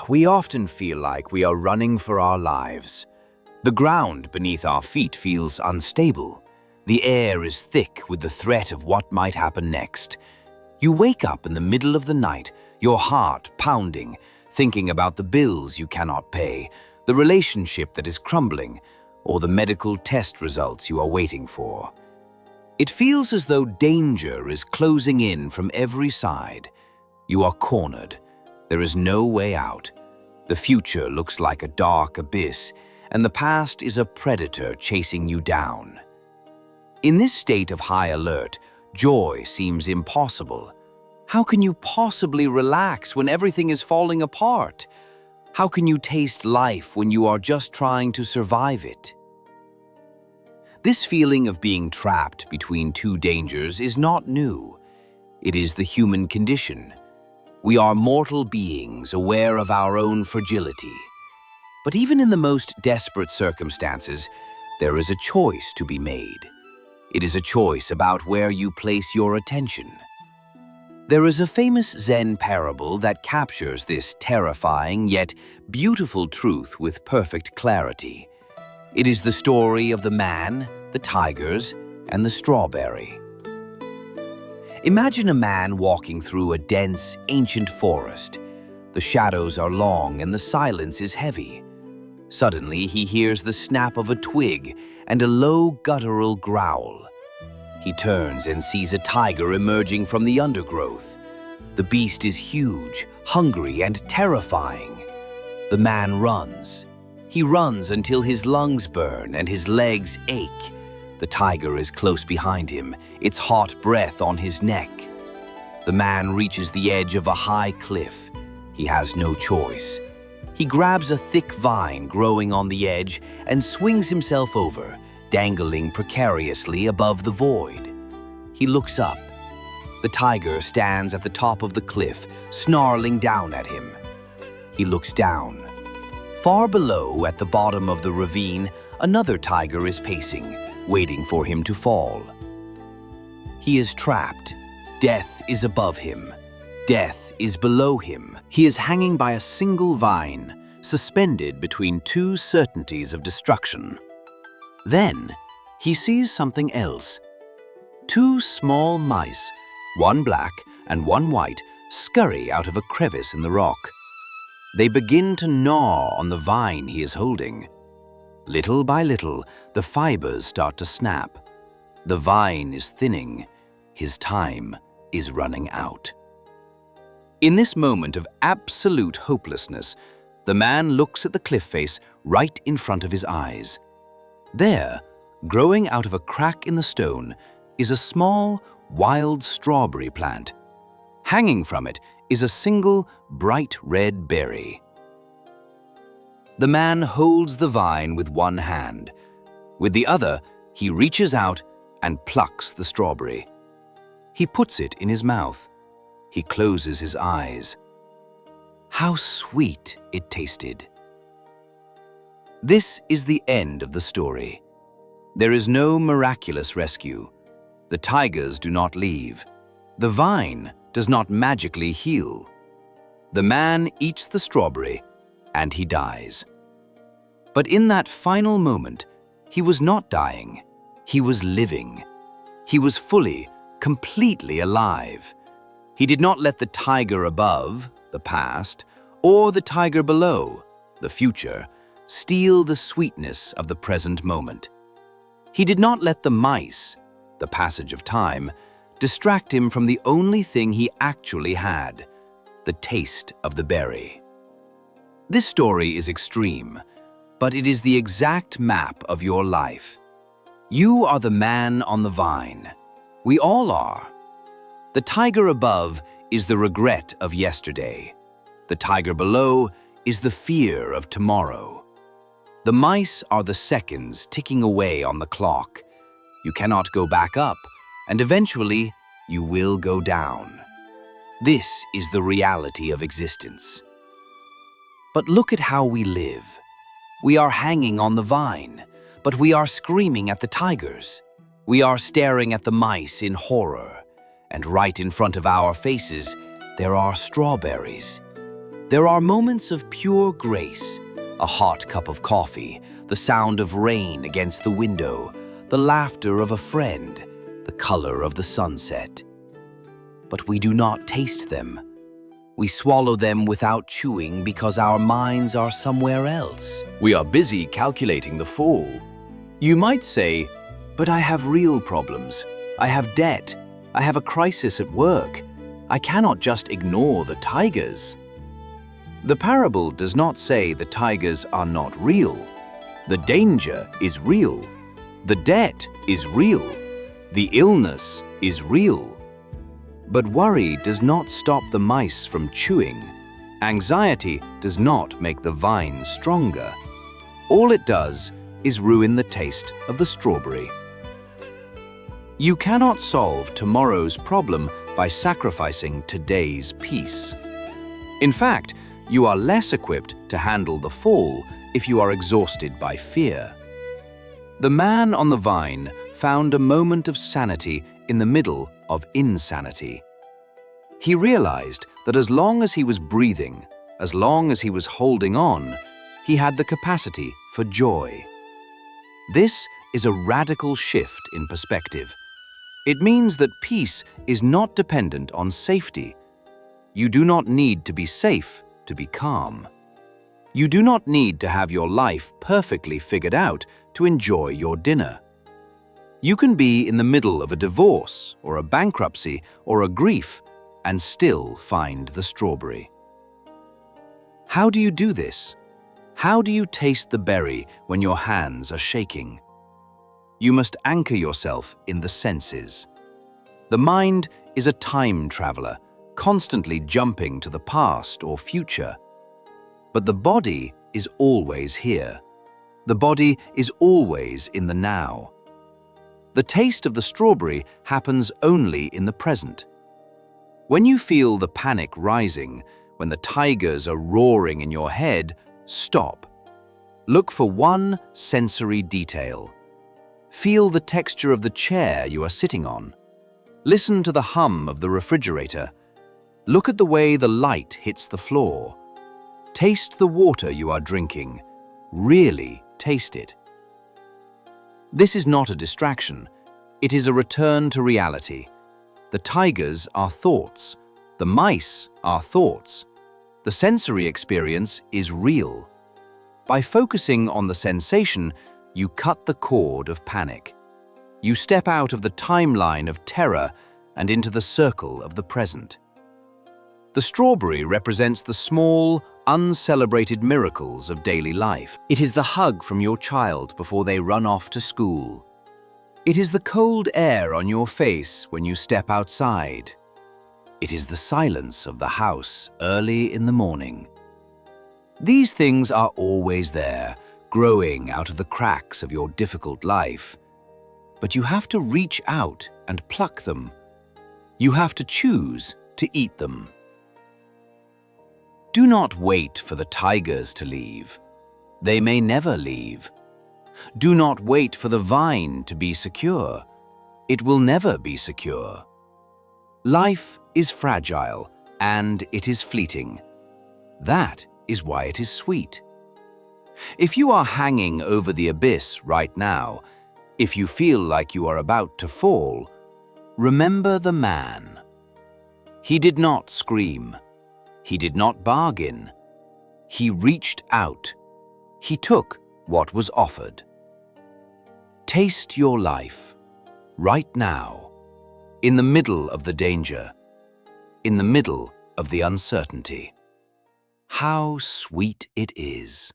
We often feel like we are running for our lives. The ground beneath our feet feels unstable. The air is thick with the threat of what might happen next. You wake up in the middle of the night, your heart pounding, thinking about the bills you cannot pay, the relationship that is crumbling, or the medical test results you are waiting for. It feels as though danger is closing in from every side. You are cornered. There is no way out. The future looks like a dark abyss, and the past is a predator chasing you down. In this state of high alert, joy seems impossible. How can you possibly relax when everything is falling apart? How can you taste life when you are just trying to survive it? This feeling of being trapped between two dangers is not new. It is the human condition. We are mortal beings aware of our own fragility. But even in the most desperate circumstances, there is a choice to be made. It is a choice about where you place your attention. There is a famous Zen parable that captures this terrifying yet beautiful truth with perfect clarity. It is the story of the man, the tigers, and the strawberry. Imagine a man walking through a dense, ancient forest. The shadows are long and the silence is heavy. Suddenly, he hears the snap of a twig and a low, guttural growl. He turns and sees a tiger emerging from the undergrowth. The beast is huge, hungry, and terrifying. The man runs. He runs until his lungs burn and his legs ache. The tiger is close behind him, its hot breath on his neck. The man reaches the edge of a high cliff. He has no choice. He grabs a thick vine growing on the edge and swings himself over, dangling precariously above the void. He looks up. The tiger stands at the top of the cliff, snarling down at him. He looks down. Far below, at the bottom of the ravine, another tiger is pacing, waiting for him to fall. He is trapped. Death is above him. Death is below him. He is hanging by a single vine, suspended between two certainties of destruction. Then, he sees something else. Two small mice, one black and one white, scurry out of a crevice in the rock. They begin to gnaw on the vine he is holding. Little by little, the fibers start to snap. The vine is thinning. His time is running out. In this moment of absolute hopelessness, the man looks at the cliff face right in front of his eyes. There, growing out of a crack in the stone, is a small, wild strawberry plant. Hanging from it is a single, bright red berry. The man holds the vine with one hand. With the other, he reaches out and plucks the strawberry. He puts it in his mouth. He closes his eyes. How sweet it tasted. This is the end of the story. There is no miraculous rescue. The tigers do not leave. The vine does not magically heal. The man eats the strawberry, and he dies. But in that final moment, he was not dying. He was living. He was fully, completely alive. He did not let the tiger above, the past, or the tiger below, the future, steal the sweetness of the present moment. He did not let the mice, the passage of time, distract him from the only thing he actually had, the taste of the berry. This story is extreme, but it is the exact map of your life. You are the man on the vine. We all are. The tiger above is the regret of yesterday. The tiger below is the fear of tomorrow. The mice are the seconds ticking away on the clock. You cannot go back up, and eventually you will go down. This is the reality of existence. But look at how we live. We are hanging on the vine, but we are screaming at the tigers. We are staring at the mice in horror, and right in front of our faces, there are strawberries. There are moments of pure grace, a hot cup of coffee, the sound of rain against the window, the laughter of a friend, the color of the sunset. But we do not taste them. We swallow them without chewing because our minds are somewhere else. We are busy calculating the fall. You might say, but I have real problems. I have debt. I have a crisis at work. I cannot just ignore the tigers. The parable does not say the tigers are not real. The danger is real. The debt is real. The illness is real. But worry does not stop the mice from chewing. Anxiety does not make the vine stronger. All it does is ruin the taste of the strawberry. You cannot solve tomorrow's problem by sacrificing today's peace. In fact, you are less equipped to handle the fall if you are exhausted by fear. The man on the vine found a moment of sanity in the middle of insanity. He realized that as long as he was breathing, as long as he was holding on, he had the capacity for joy. This is a radical shift in perspective. It means that peace is not dependent on safety. You do not need to be safe to be calm. You do not need to have your life perfectly figured out to enjoy your dinner. You can be in the middle of a divorce or a bankruptcy or a grief and still find the strawberry. How do you do this? How do you taste the berry when your hands are shaking? You must anchor yourself in the senses. The mind is a time traveler, constantly jumping to the past or future. But the body is always here. The body is always in the now. The taste of the strawberry happens only in the present. When you feel the panic rising, when the tigers are roaring in your head, stop. Look for one sensory detail. Feel the texture of the chair you are sitting on. Listen to the hum of the refrigerator. Look at the way the light hits the floor. Taste the water you are drinking. Really taste it. This is not a distraction. It is a return to reality. The tigers are thoughts. The mice are thoughts. The sensory experience is real. By focusing on the sensation, you cut the cord of panic. You step out of the timeline of terror and into the circle of the present. The strawberry represents the small, uncelebrated miracles of daily life. It is the hug from your child before they run off to school. It is the cold air on your face when you step outside. It is the silence of the house early in the morning. These things are always there, growing out of the cracks of your difficult life. But you have to reach out and pluck them. You have to choose to eat them. Do not wait for the tigers to leave. They may never leave. Do not wait for the vine to be secure. It will never be secure. Life is fragile and it is fleeting. That is why it is sweet. If you are hanging over the abyss right now, if you feel like you are about to fall, remember the man. He did not scream. He did not bargain. He reached out. He took what was offered. Taste your life, right now, in the middle of the danger, in the middle of the uncertainty. How sweet it is.